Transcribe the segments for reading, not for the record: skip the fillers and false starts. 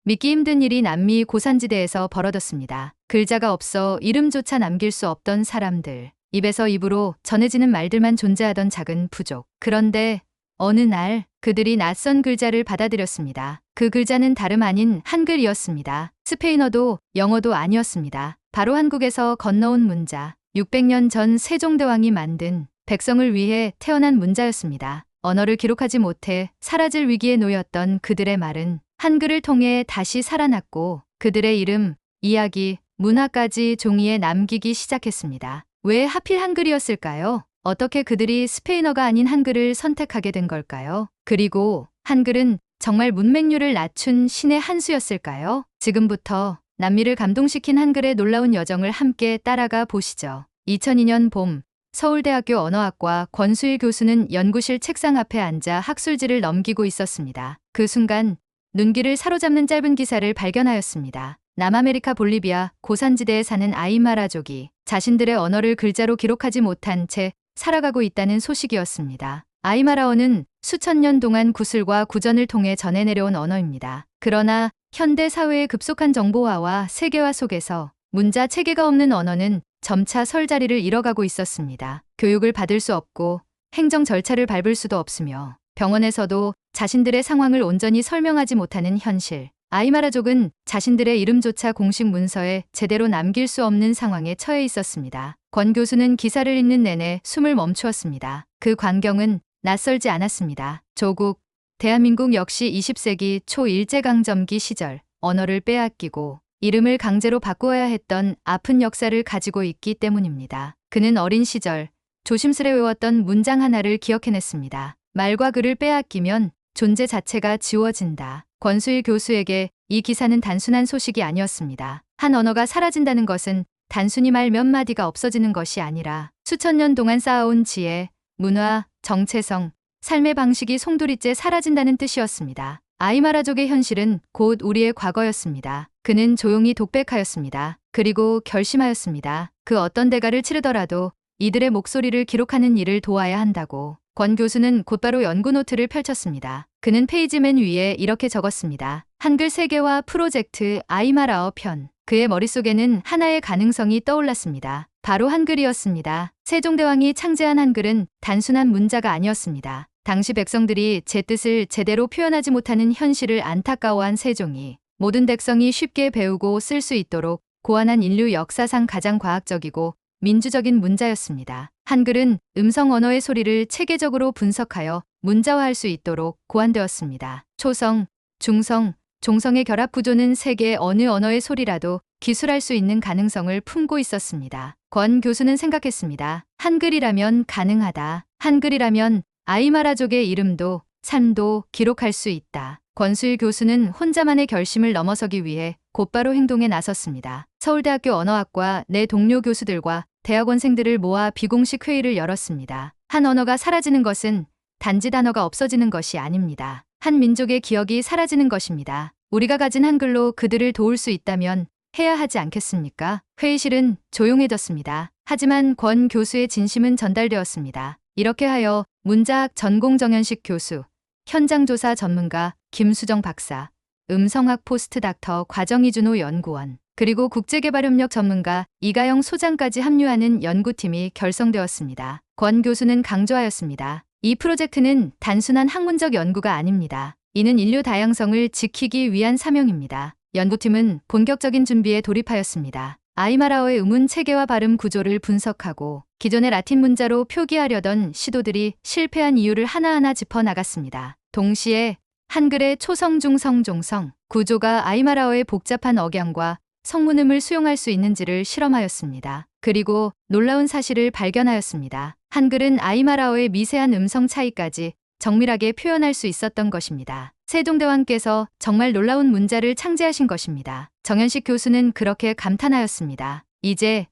믿기 힘든 일이 남미 고산지대에서 벌어졌습니다. 글자가 없어 이름조차 남길 수 없던 사람들. 입에서 입으로 전해지는 말들만 존재하던 작은 부족. 그런데 어느 날 그들이 낯선 글자를 받아들였습니다. 그 글자는 다름 아닌 한글이었습니다. 스페인어도 영어도 아니었습니다. 바로 한국에서 건너온 문자. 600년 전 세종대왕이 만든 백성을 위해 태어난 문자였습니다. 언어를 기록하지 못해 사라질 위기에 놓였던 그들의 말은 한글을 통해 다시 살아났고 그들의 이름, 이야기, 문화까지 종이에 남기기 시작했습니다. 왜 하필 한글이었을까요? 어떻게 그들이 스페인어가 아닌 한글을 선택하게 된 걸까요? 그리고 한글은 정말 문맹률을 낮춘 신의 한 수였을까요? 지금부터 남미를 감동시킨 한글의 놀라운 여정을 함께 따라가 보시죠. 2002년 봄, 서울대학교 언어학과 권수일 교수는 연구실 책상 앞에 앉아 학술지를 넘기고 있었습니다. 그 순간 눈길을 사로잡는 짧은 기사를 발견하였습니다. 남아메리카 볼리비아 고산지대에 사는 아이마라족이 자신들의 언어를 글자로 기록하지 못한 채 살아가고 있다는 소식이었습니다. 아이마라어는 수천 년 동안 구슬과 구전을 통해 전해 내려온 언어입니다. 그러나 현대 사회의 급속한 정보화와 세계화 속에서 문자 체계가 없는 언어는 점차 설 자리를 잃어가고 있었습니다. 교육을 받을 수 없고 행정 절차를 밟을 수도 없으며 병원에서도 자신들의 상황을 온전히 설명하지 못하는 현실. 아이마라족은 자신들의 이름조차 공식 문서에 제대로 남길 수 없는 상황에 처해 있었습니다. 권 교수는 기사를 읽는 내내 숨을 멈추었습니다. 그 광경은 낯설지 않았습니다. 조국, 대한민국 역시 20세기 초 일제강점기 시절 언어를 빼앗기고 이름을 강제로 바꾸어야 했던 아픈 역사를 가지고 있기 때문입니다. 그는 어린 시절 조심스레 외웠던 문장 하나를 기억해냈습니다. 말과 글을 빼앗기면 존재 자체가 지워진다. 권수일 교수에게 이 기사는 단순한 소식이 아니었습니다. 한 언어가 사라진다는 것은 단순히 말 몇 마디가 없어지는 것이 아니라 수천 년 동안 쌓아온 지혜, 문화, 정체성, 삶의 방식이 송두리째 사라진다는 뜻이었습니다. 아이마라족의 현실은 곧 우리의 과거였습니다. 그는 조용히 독백하였습니다. 그리고 결심하였습니다. 그 어떤 대가를 치르더라도 이들의 목소리를 기록하는 일을 도와야 한다고. 권 교수는 곧바로 연구 노트를 펼쳤습니다. 그는 페이지 맨 위에 이렇게 적었습니다. 한글 세계화 프로젝트 아이마라어 편. 그의 머릿속에는 하나의 가능성이 떠올랐습니다. 바로 한글이었습니다. 세종대왕이 창제한 한글은 단순한 문자가 아니었습니다. 당시 백성들이 제 뜻을 제대로 표현하지 못하는 현실을 안타까워한 세종이 모든 백성이 쉽게 배우고 쓸 수 있도록 고안한 인류 역사상 가장 과학적이고 민주적인 문자였습니다. 한글은 음성 언어의 소리를 체계적으로 분석하여 문자화할 수 있도록 고안되었습니다. 초성, 중성, 종성의 결합 구조는 세계 어느 언어의 소리라도 기술할 수 있는 가능성을 품고 있었습니다. 권 교수는 생각했습니다. 한글이라면 가능하다. 한글이라면 아이마라족의 이름도 삶도 기록할 수 있다. 권수일 교수는 혼자만의 결심을 넘어서기 위해 곧바로 행동에 나섰습니다. 서울대학교 언어학과 내 동료 교수들과 대학원생들을 모아 비공식 회의를 열었습니다. 한 언어가 사라지는 것은 단지 단어가 없어지는 것이 아닙니다. 한 민족의 기억이 사라지는 것입니다. 우리가 가진 한글로 그들을 도울 수 있다면 해야 하지 않겠습니까? 회의실은 조용해졌습니다. 하지만 권 교수의 진심은 전달되었습니다. 이렇게 하여 문자학 전공 정현식 교수, 현장조사 전문가 김수정 박사, 음성학 포스트닥터 과정이준호 연구원, 그리고 국제개발협력 전문가 이가영 소장까지 합류하는 연구팀이 결성되었습니다. 권 교수는 강조하였습니다. 이 프로젝트는 단순한 학문적 연구가 아닙니다. 이는 인류 다양성을 지키기 위한 사명입니다. 연구팀은 본격적인 준비에 돌입하였습니다. 아이마라어의 의문 체계와 발음 구조를 분석하고 기존의 라틴 문자로 표기하려던 시도들이 실패한 이유를 하나하나 짚어나갔습니다. 동시에 한글의 초성, 중성, 종성 구조가 아이마라어의 복잡한 억양과 성문음을 수용할 수 있는지를 실험하였습니다. 그리고 놀라운 사실을 발견하였습니다. 한글은 아이마라어의 미세한 음성 차이까지 정밀하게 표현할 수 있었던 것입니다. 세종대왕께서 정말 놀라운 문자를 창제하신 것입니다. 정현식 교수는 그렇게 감탄하였습니다. 이제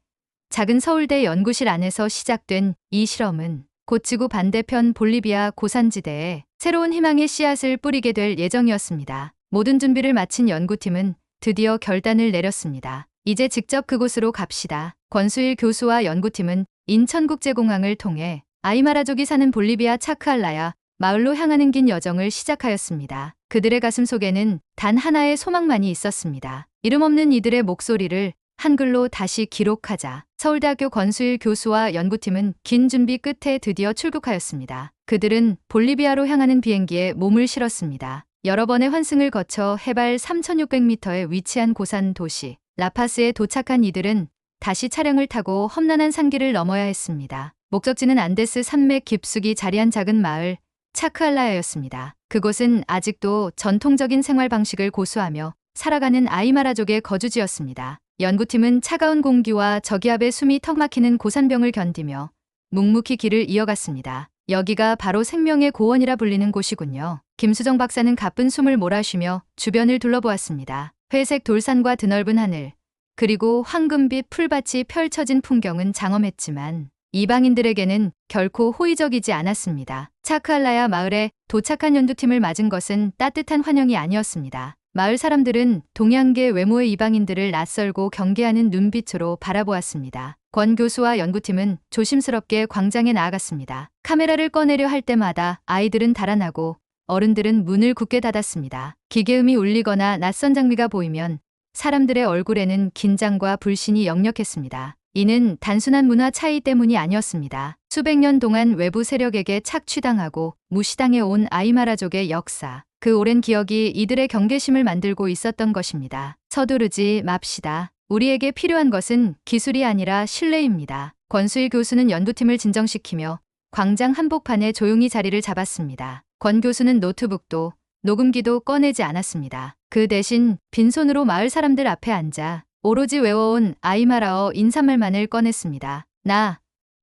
작은 서울대 연구실 안에서 시작된 이 실험은 곧 지구 반대편 볼리비아 고산지대에 새로운 희망의 씨앗을 뿌리게 될 예정이었습니다. 모든 준비를 마친 연구팀은 드디어 결단을 내렸습니다. 이제 직접 그곳으로 갑시다. 권수일 교수와 연구팀은 인천국제공항을 통해 아이마라족이 사는 볼리비아 차크알라야 마을로 향하는 긴 여정을 시작하였습니다. 그들의 가슴 속에는 단 하나의 소망만이 있었습니다. 이름 없는 이들의 목소리를 한글로 다시 기록하자. 서울대학교 권수일 교수와 연구팀은 긴 준비 끝에 드디어 출국하였습니다. 그들은 볼리비아로 향하는 비행기에 몸을 실었습니다. 여러 번의 환승을 거쳐 해발 3,600m에 위치한 고산 도시 라파스에 도착한 이들은 다시 차량을 타고 험난한 산길을 넘어야 했습니다. 목적지는 안데스 산맥 깊숙이 자리한 작은 마을 차크알라야였습니다. 그곳은 아직도 전통적인 생활 방식을 고수하며 살아가는 아이마라족의 거주지였습니다. 연구팀은 차가운 공기와 저기압에 숨이 턱 막히는 고산병을 견디며 묵묵히 길을 이어갔습니다. 여기가 바로 생명의 고원이라 불리는 곳이군요. 김수정 박사는 가쁜 숨을 몰아쉬며 주변을 둘러보았습니다. 회색 돌산과 드넓은 하늘, 그리고 황금빛 풀밭이 펼쳐진 풍경은 장엄했지만 이방인들에게는 결코 호의적이지 않았습니다. 차크알라야 마을에 도착한 연구팀을 맞은 것은 따뜻한 환영이 아니었습니다. 마을 사람들은 동양계 외모의 이방인들을 낯설고 경계하는 눈빛으로 바라보았습니다. 권 교수와 연구팀은 조심스럽게 광장에 나아갔습니다. 카메라를 꺼내려 할 때마다 아이들은 달아나고 어른들은 문을 굳게 닫았습니다. 기계음이 울리거나 낯선 장미가 보이면 사람들의 얼굴에는 긴장과 불신이 역력했습니다. 이는 단순한 문화 차이 때문이 아니었습니다. 수백 년 동안 외부 세력에게 착취당하고 무시당해 온 아이마라족의 역사, 그 오랜 기억이 이들의 경계심을 만들고 있었던 것입니다. 서두르지 맙시다. 우리에게 필요한 것은 기술이 아니라 신뢰입니다. 권수일 교수는 연구팀을 진정시키며 광장 한복판에 조용히 자리를 잡았습니다. 권 교수는 노트북도 녹음기도 꺼내지 않았습니다. 그 대신 빈손으로 마을 사람들 앞에 앉아 오로지 외워온 아이마라어 인사말만을 꺼냈습니다.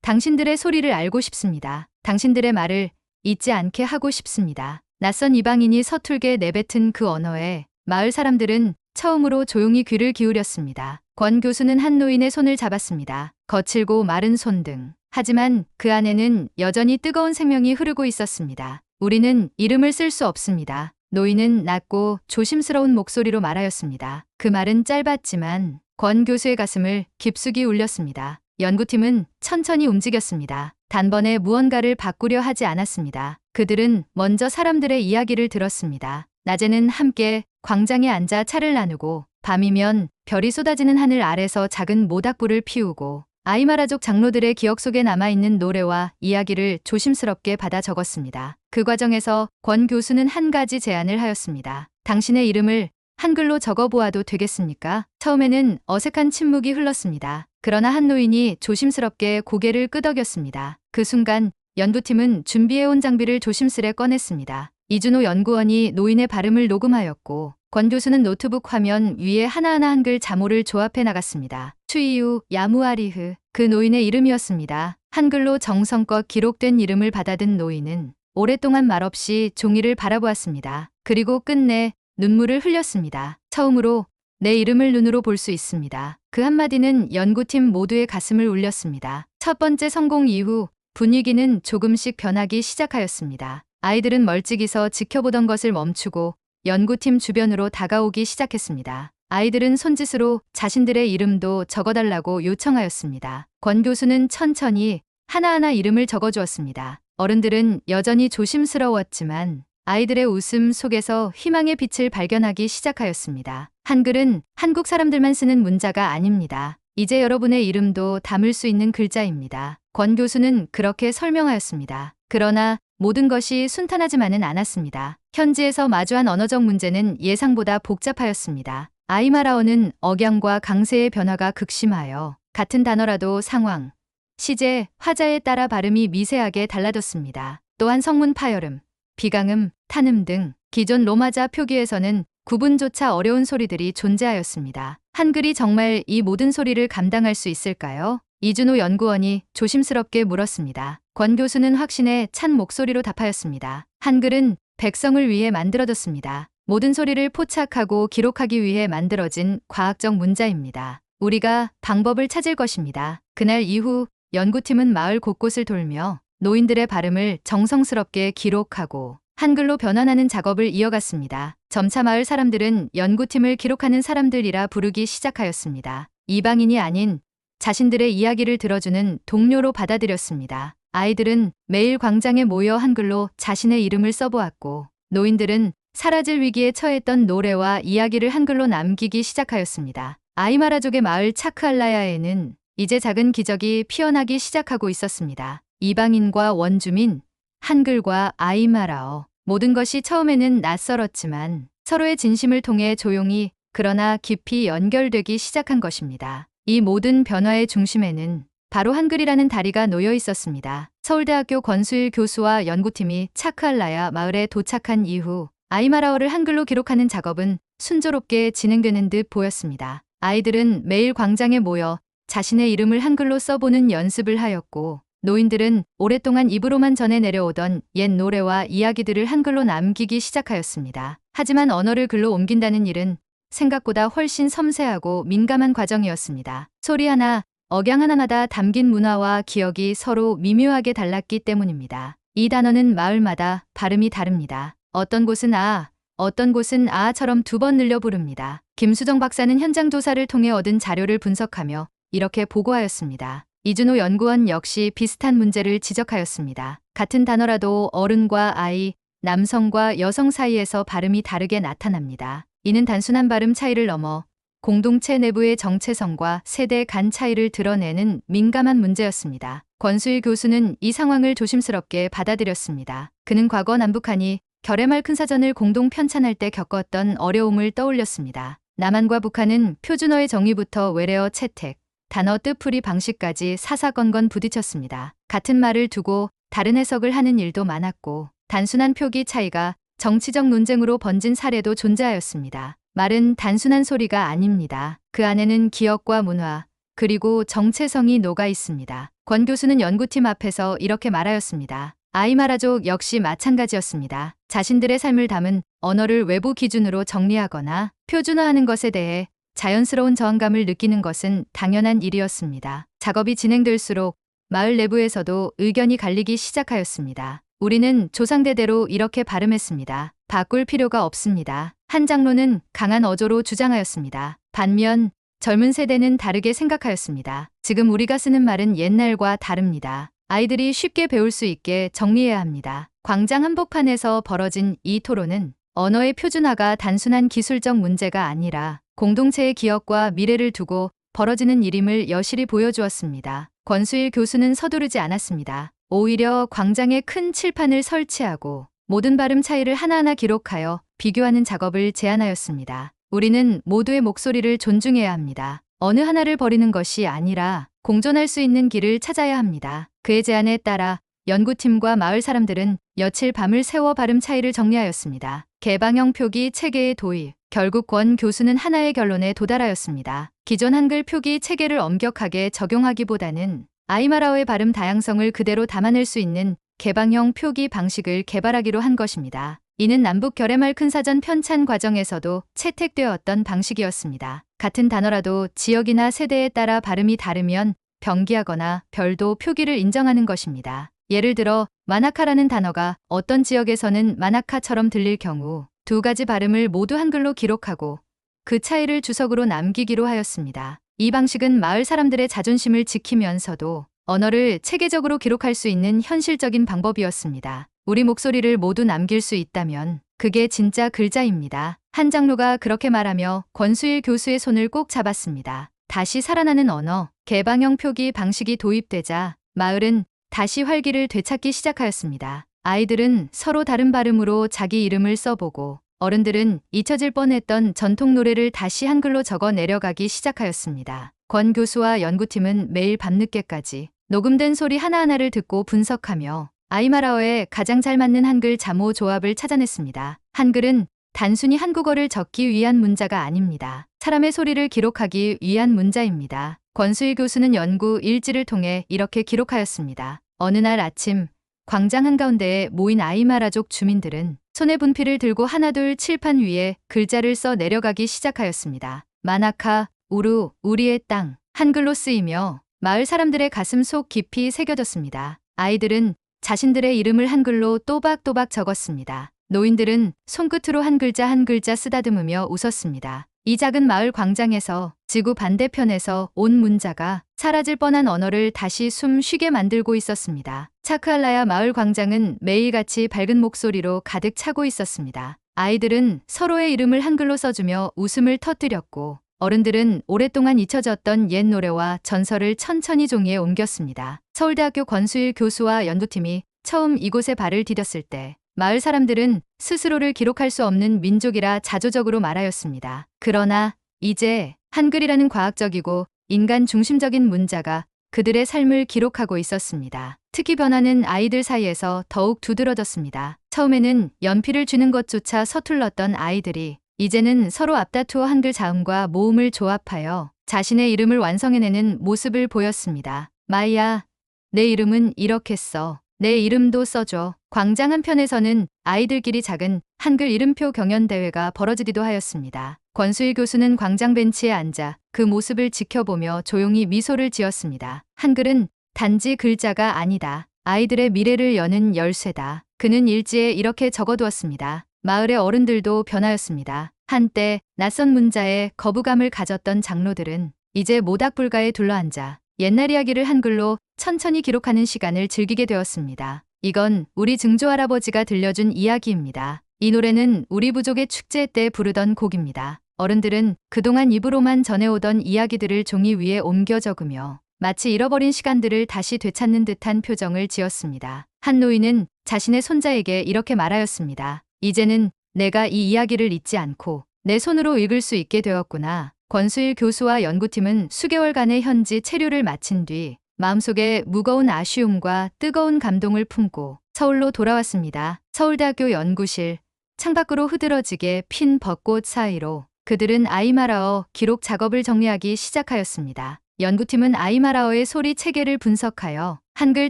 당신들의 소리를 알고 싶습니다. 당신들의 말을 잊지 않게 하고 싶습니다. 낯선 이방인이 서툴게 내뱉은 그 언어에 마을 사람들은 처음으로 조용히 귀를 기울였습니다. 권 교수는 한 노인의 손을 잡았습니다. 거칠고 마른 손등. 하지만 그 안에는 여전히 뜨거운 생명이 흐르고 있었습니다. 우리는 이름을 쓸 수 없습니다. 노인은 낮고 조심스러운 목소리로 말하였습니다. 그 말은 짧았지만 권 교수의 가슴을 깊숙이 울렸습니다. 연구팀은 천천히 움직였습니다. 단번에 무언가를 바꾸려 하지 않았습니다. 그들은 먼저 사람들의 이야기를 들었습니다. 낮에는 함께 광장에 앉아 차를 나누고 밤이면 별이 쏟아지는 하늘 아래서 작은 모닥불을 피우고 아이마라족 장로들의 기억 속에 남아있는 노래와 이야기를 조심스럽게 받아 적었습니다. 그 과정에서 권 교수는 한 가지 제안을 하였습니다. 당신의 이름을 한글로 적어보아도 되겠습니까? 처음에는 어색한 침묵이 흘렀습니다. 그러나 한 노인이 조심스럽게 고개를 끄덕였습니다. 그 순간 연구팀은 준비해온 장비를 조심스레 꺼냈습니다. 이준호 연구원이 노인의 발음을 녹음하였고 권 교수는 노트북 화면 위에 하나하나 한글 자모를 조합해 나갔습니다. 추이유 야무아리흐, 그 노인의 이름이었습니다. 한글로 정성껏 기록된 이름을 받아든 노인은 오랫동안 말없이 종이를 바라보았습니다. 그리고 끝내 눈물을 흘렸습니다. 처음으로 내 이름을 눈으로 볼 수 있습니다. 그 한마디는 연구팀 모두의 가슴을 울렸습니다. 첫 번째 성공 이후 분위기는 조금씩 변하기 시작하였습니다. 아이들은 멀찍이 서 지켜보던 것을 멈추고 연구팀 주변으로 다가오기 시작했습니다. 아이들은 손짓으로 자신들의 이름도 적어달라고 요청하였습니다. 권 교수는 천천히 하나하나 이름을 적어주었습니다. 어른들은 여전히 조심스러웠지만 아이들의 웃음 속에서 희망의 빛을 발견하기 시작하였습니다. 한글은 한국 사람들만 쓰는 문자가 아닙니다. 이제 여러분의 이름도 담을 수 있는 글자입니다. 권 교수는 그렇게 설명하였습니다. 그러나 모든 것이 순탄하지만은 않았습니다. 현지에서 마주한 언어적 문제는 예상보다 복잡하였습니다. 아이마라어는 억양과 강세의 변화가 극심하여 같은 단어라도 상황, 시제, 화자에 따라 발음이 미세하게 달라졌습니다. 또한 성문 파열음, 비강음, 탄음 등 기존 로마자 표기에서는 구분조차 어려운 소리들이 존재하였습니다. 한글이 정말 이 모든 소리를 감당할 수 있을까요? 이준호 연구원이 조심스럽게 물었습니다. 권 교수는 확신에 찬 목소리로 답하였습니다. 한글은 백성을 위해 만들어졌습니다. 모든 소리를 포착하고 기록하기 위해 만들어진 과학적 문자입니다. 우리가 방법을 찾을 것입니다. 그날 이후 연구팀은 마을 곳곳을 돌며 노인들의 발음을 정성스럽게 기록하고 한글로 변환하는 작업을 이어갔습니다. 점차 마을 사람들은 연구팀을 기록하는 사람들이라 부르기 시작하였습니다. 이방인이 아닌 자신들의 이야기를 들어주는 동료로 받아들였습니다. 아이들은 매일 광장에 모여 한글로 자신의 이름을 써보았고, 노인들은 사라질 위기에 처했던 노래와 이야기를 한글로 남기기 시작하였습니다. 아이마라족의 마을 차크알라야에는 이제 작은 기적이 피어나기 시작하고 있었습니다. 이방인과 원주민, 한글과 아이마라어, 모든 것이 처음에는 낯설었지만 서로의 진심을 통해 조용히 그러나 깊이 연결되기 시작한 것입니다. 이 모든 변화의 중심에는 바로 한글이라는 다리가 놓여 있었습니다. 서울대학교 권수일 교수와 연구팀이 차크알라야 마을에 도착한 이후 아이마라어를 한글로 기록하는 작업은 순조롭게 진행되는 듯 보였습니다. 아이들은 매일 광장에 모여 자신의 이름을 한글로 써보는 연습을 하였고, 노인들은 오랫동안 입으로만 전해 내려오던 옛 노래와 이야기들을 한글로 남기기 시작하였습니다. 하지만 언어를 글로 옮긴다는 일은 생각보다 훨씬 섬세하고 민감한 과정이었습니다. 소리 하나, 억양 하나마다 담긴 문화와 기억이 서로 미묘하게 달랐기 때문입니다. 이 단어는 마을마다 발음이 다릅니다. 어떤 곳은 아, 어떤 곳은 아처럼 2번 늘려 부릅니다. 김수정 박사는 현장 조사를 통해 얻은 자료를 분석하며 이렇게 보고하였습니다. 이준호 연구원 역시 비슷한 문제를 지적하였습니다. 같은 단어라도 어른과 아이, 남성과 여성 사이에서 발음이 다르게 나타납니다. 이는 단순한 발음 차이를 넘어 공동체 내부의 정체성과 세대 간 차이를 드러내는 민감한 문제였습니다. 권수일 교수는 이 상황을 조심스럽게 받아들였습니다. 그는 과거 남북한이 결의말 큰 사전을 공동 편찬할 때 겪었던 어려움을 떠올렸습니다. 남한과 북한은 표준어의 정의부터 외래어 채택, 단어 뜻풀이 방식까지 사사건건 부딪혔습니다. 같은 말을 두고 다른 해석을 하는 일도 많았고, 단순한 표기 차이가 정치적 논쟁으로 번진 사례도 존재하였습니다. 말은 단순한 소리가 아닙니다. 그 안에는 기억과 문화, 그리고 정체성이 녹아 있습니다. 권 교수는 연구팀 앞에서 이렇게 말하였습니다. 아이마라족 역시 마찬가지였습니다. 자신들의 삶을 담은 언어를 외부 기준으로 정리하거나 표준화하는 것에 대해 자연스러운 저항감을 느끼는 것은 당연한 일이었습니다. 작업이 진행될수록 마을 내부에서도 의견이 갈리기 시작하였습니다. 우리는 조상대대로 이렇게 발음했습니다. 바꿀 필요가 없습니다. 한 장로는 강한 어조로 주장하였습니다. 반면 젊은 세대는 다르게 생각하였습니다. 지금 우리가 쓰는 말은 옛날과 다릅니다. 아이들이 쉽게 배울 수 있게 정리해야 합니다. 광장 한복판에서 벌어진 이 토론은 언어의 표준화가 단순한 기술적 문제가 아니라 공동체의 기억과 미래를 두고 벌어지는 일임을 여실히 보여주었습니다. 권수일 교수는 서두르지 않았습니다. 오히려 광장에 큰 칠판을 설치하고 모든 발음 차이를 하나하나 기록하여 비교하는 작업을 제안하였습니다. 우리는 모두의 목소리를 존중해야 합니다. 어느 하나를 버리는 것이 아니라 공존할 수 있는 길을 찾아야 합니다. 그의 제안에 따라 연구팀과 마을 사람들은 며칠 밤을 새워 발음 차이를 정리하였습니다. 개방형 표기 체계의 도입. 결국 권 교수는 하나의 결론에 도달하였습니다. 기존 한글 표기 체계를 엄격하게 적용하기보다는 아이마라어의 발음 다양성을 그대로 담아낼 수 있는 개방형 표기 방식을 개발하기로 한 것입니다. 이는 남북 결의말 큰 사전 편찬 과정에서도 채택되었던 방식이었습니다. 같은 단어라도 지역이나 세대에 따라 발음이 다르면 병기하거나 별도 표기를 인정하는 것입니다. 예를 들어 마나카라는 단어가 어떤 지역에서는 마나카처럼 들릴 경우 2가지 발음을 모두 한글로 기록하고 그 차이를 주석으로 남기기로 하였습니다. 이 방식은 마을 사람들의 자존심을 지키면서도 언어를 체계적으로 기록할 수 있는 현실적인 방법이었습니다. 우리 목소리를 모두 남길 수 있다면 그게 진짜 글자입니다. 한 장로가 그렇게 말하며 권수일 교수의 손을 꼭 잡았습니다. 다시 살아나는 언어, 개방형 표기 방식이 도입되자 마을은 다시 활기를 되찾기 시작하였습니다. 아이들은 서로 다른 발음으로 자기 이름을 써보고 어른들은 잊혀질 뻔했던 전통 노래를 다시 한글로 적어 내려가기 시작하였습니다. 권 교수와 연구팀은 매일 밤늦게까지 녹음된 소리 하나하나를 듣고 분석하며 아이마라어에 가장 잘 맞는 한글 자모 조합을 찾아냈습니다. 한글은 단순히 한국어를 적기 위한 문자가 아닙니다. 사람의 소리를 기록하기 위한 문자입니다. 권수일 교수는 연구 일지를 통해 이렇게 기록하였습니다. 어느 날 아침 광장 한가운데에 모인 아이마라족 주민들은 손에 분필을 들고 하나둘 칠판 위에 글자를 써 내려가기 시작하였습니다. 마나카, 우루, 우리의 땅, 한글로 쓰이며 마을 사람들의 가슴 속 깊이 새겨졌습니다. 아이들은 자신들의 이름을 한글로 또박또박 적었습니다. 노인들은 손끝으로 한 글자 한 글자 쓰다듬으며 웃었습니다. 이 작은 마을 광장에서 지구 반대편에서 온 문자가 사라질 뻔한 언어를 다시 숨 쉬게 만들고 있었습니다. 차크알라야 마을 광장은 매일같이 밝은 목소리로 가득 차고 있었습니다. 아이들은 서로의 이름을 한글로 써주며 웃음을 터뜨렸고 어른들은 오랫동안 잊혀졌던 옛 노래와 전설을 천천히 종이에 옮겼습니다. 서울대학교 권수일 교수와 연구팀이 처음 이곳에 발을 디뎠을 때 마을 사람들은 스스로를 기록할 수 없는 민족이라 자조적으로 말하였습니다. 그러나 이제 한글이라는 과학적이고 인간 중심적인 문자가 그들의 삶을 기록하고 있었습니다. 특히 변화는 아이들 사이에서 더욱 두드러졌습니다. 처음에는 연필을 쥐는 것조차 서툴렀던 아이들이 이제는 서로 앞다투어 한글 자음과 모음을 조합하여 자신의 이름을 완성해내는 모습을 보였습니다. 마이야, 내 이름은 이렇게 써. 내 이름도 써줘. 광장 한편에서는 아이들끼리 작은 한글 이름표 경연대회가 벌어지기도 하였습니다. 권수일 교수는 광장 벤치에 앉아 그 모습을 지켜보며 조용히 미소를 지었습니다. 한글은 단지 글자가 아니다. 아이들의 미래를 여는 열쇠다. 그는 일지에 이렇게 적어두었습니다. 마을의 어른들도 변하였습니다. 한때 낯선 문자에 거부감을 가졌던 장로들은 이제 모닥불가에 둘러앉아 옛날 이야기를 한글로 천천히 기록하는 시간을 즐기게 되었습니다. 이건 우리 증조할아버지가 들려준 이야기입니다. 이 노래는 우리 부족의 축제 때 부르던 곡입니다. 어른들은 그동안 입으로만 전해오던 이야기들을 종이 위에 옮겨 적으며 마치 잃어버린 시간들을 다시 되찾는 듯한 표정을 지었습니다. 한 노인은 자신의 손자에게 이렇게 말하였습니다. 이제는 내가 이 이야기를 잊지 않고 내 손으로 읽을 수 있게 되었구나. 권수일 교수와 연구팀은 수개월간의 현지 체류를 마친 뒤 마음속에 무거운 아쉬움과 뜨거운 감동을 품고 서울로 돌아왔습니다. 서울대학교 연구실, 창밖으로 흐드러지게 핀 벚꽃 사이로 그들은 아이마라어 기록 작업을 정리하기 시작하였습니다. 연구팀은 아이마라어의 소리 체계를 분석하여 한글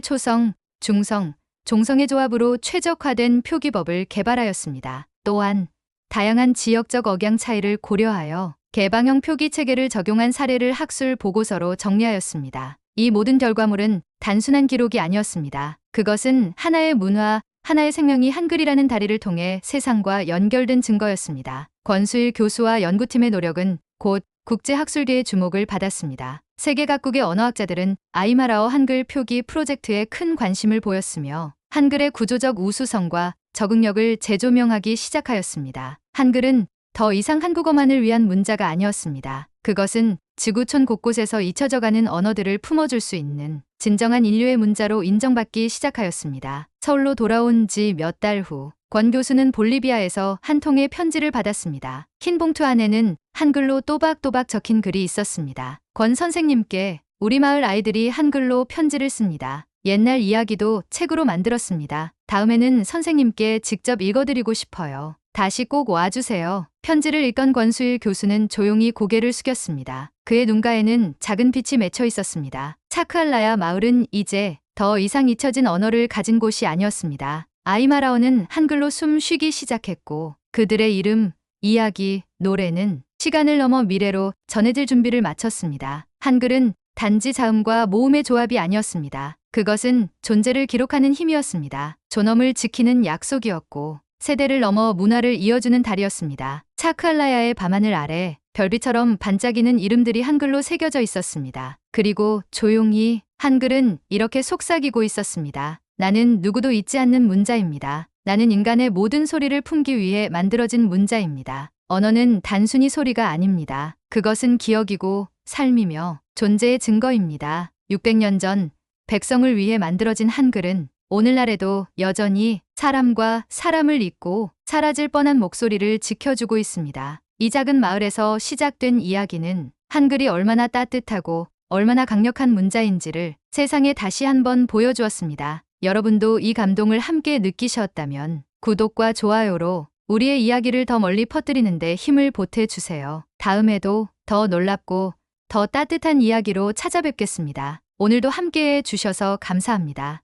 초성, 중성, 종성의 조합으로 최적화된 표기법을 개발하였습니다. 또한 다양한 지역적 억양 차이를 고려하여 개방형 표기 체계를 적용한 사례를 학술 보고서로 정리하였습니다. 이 모든 결과물은 단순한 기록이 아니었습니다. 그것은 하나의 문화, 하나의 생명이 한글이라는 다리를 통해 세상과 연결된 증거였습니다. 권수일 교수와 연구팀의 노력은 곧 국제학술계의 주목을 받았습니다. 세계 각국의 언어학자들은 아이마라어 한글 표기 프로젝트에 큰 관심을 보였으며 한글의 구조적 우수성과 적응력을 재조명하기 시작하였습니다. 한글은 더 이상 한국어만을 위한 문자가 아니었습니다. 그것은 지구촌 곳곳에서 잊혀져가는 언어들을 품어줄 수 있는 진정한 인류의 문자로 인정받기 시작하였습니다. 서울로 돌아온 지 몇 달 후, 권 교수는 볼리비아에서 한 통의 편지를 받았습니다. 흰 봉투 안에는 한글로 또박또박 적힌 글이 있었습니다. 권 선생님께 우리 마을 아이들이 한글로 편지를 씁니다. 옛날 이야기도 책으로 만들었습니다. 다음에는 선생님께 직접 읽어드리고 싶어요. 다시 꼭 와주세요. 편지를 읽던 권수일 교수는 조용히 고개를 숙였습니다. 그의 눈가에는 작은 빛이 맺혀 있었습니다. 차크알라야 마을은 이제 더 이상 잊혀진 언어를 가진 곳이 아니었습니다. 아이마라어는 한글로 숨 쉬기 시작했고 그들의 이름, 이야기, 노래는 시간을 넘어 미래로 전해질 준비를 마쳤습니다. 한글은 단지 자음과 모음의 조합이 아니었습니다. 그것은 존재를 기록하는 힘이었습니다. 존엄을 지키는 약속이었고 세대를 넘어 문화를 이어주는 달이었습니다. 차크알라야의 밤하늘 아래 별빛처럼 반짝이는 이름들이 한글로 새겨져 있었습니다. 그리고 조용히 한글은 이렇게 속삭이고 있었습니다. 나는 누구도 잊지 않는 문자입니다. 나는 인간의 모든 소리를 품기 위해 만들어진 문자입니다. 언어는 단순히 소리가 아닙니다. 그것은 기억이고 삶이며 존재의 증거입니다. 600년 전 백성을 위해 만들어진 한글은 오늘날에도 여전히 사람과 사람을 잇고 사라질 뻔한 목소리를 지켜주고 있습니다. 이 작은 마을에서 시작된 이야기는 한글이 얼마나 따뜻하고 얼마나 강력한 문자인지를 세상에 다시 한번 보여주었습니다. 여러분도 이 감동을 함께 느끼셨다면 구독과 좋아요로 우리의 이야기를 더 멀리 퍼뜨리는 데 힘을 보태주세요. 다음에도 더 놀랍고 더 따뜻한 이야기로 찾아뵙겠습니다. 오늘도 함께해 주셔서 감사합니다.